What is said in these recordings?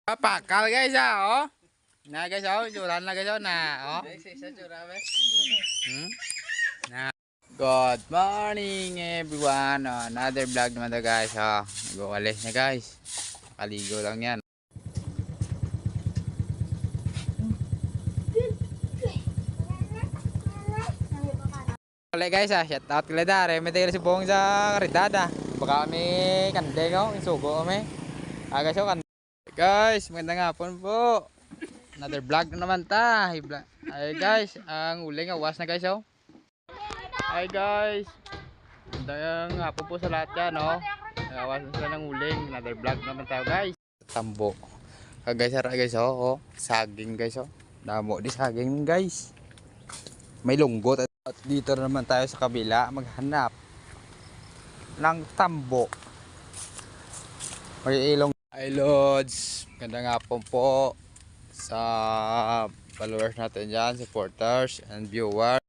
Pakal guys oh. Nah guys oh, curan lah guys oh nah oh. Nah. Good morning everyone. Another vlog naman to guys oh. Nag-uwalis na guys. Kaligo lang yan. Ulit guys shout out kila dare. May tayo si Bong sa karidada. Baka kami kandeng oh, isugo kami. Guys oh, guys, magandang hapon po. Another vlog na naman ta. Ay guys, ang uling awas na guys oh. Hi guys. Magandang hapon po sa lahat yan oh. Awas na sila ng uling. Another vlog naman tayo guys. Tambo. Guys, ara guys oh. Saging guys oh. Damo di saging guys. May lunggot at dito naman tayo sa kabila maghanap ng tambo. May ilong. Hi Lods, magandang hapon po sa followers natin dyan, supporters and viewers.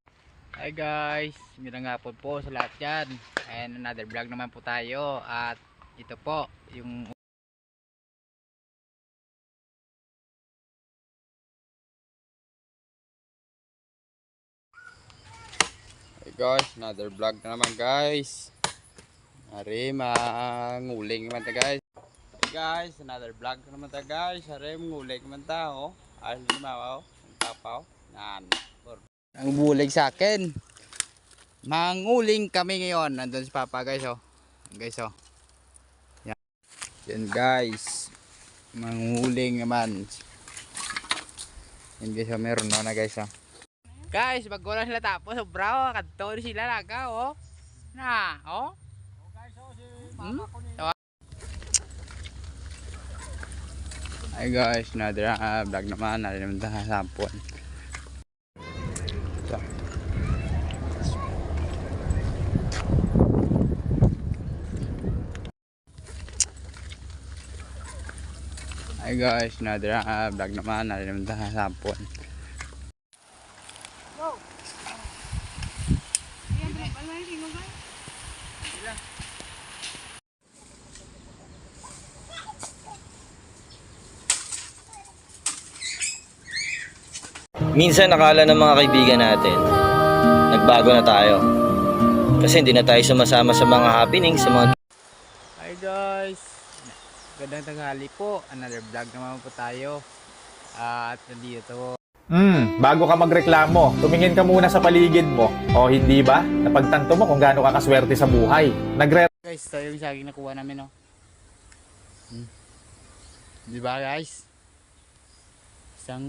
Hi guys, magandang hapon po sa lahat dyan. And another vlog naman po tayo. At ito po yung hi guys, another vlog na naman guys. Ari manguling naman ta guys. Guys, another vlog naman ta guys. Hari manguling naman ta oh. Ayos lumawa oh. Ang tapaw. Nan. Ang bulig sa akin. Manguling kami ngayon. Nandun si Papa guys oh. Guys oh. Yan. Yan guys. Manguling naman. Yan guys oh, meron na guys oh. Guys, bago na sila tapos sobra oh. Kadto sila laga oh. Na oh. Hi guys, another vlog naman, narin naman tayo sa hapon. So. Hi guys, another vlog naman, narin naman tayo sa hapon. Minsan nakala ng mga kaibigan natin, nagbago na tayo. Kasi hindi na tayo sumasama sa mga happenings, sa mga... Hi guys, gandang tanghali po. Another vlog naman po tayo. At nandito. Bago ka magreklamo, tumingin ka muna sa paligid mo. O hindi ba? Napagtanto mo kung gaano ka kaswerte sa buhay. Guys, ito yung saging nakuha namin oh. Di ba guys? Isang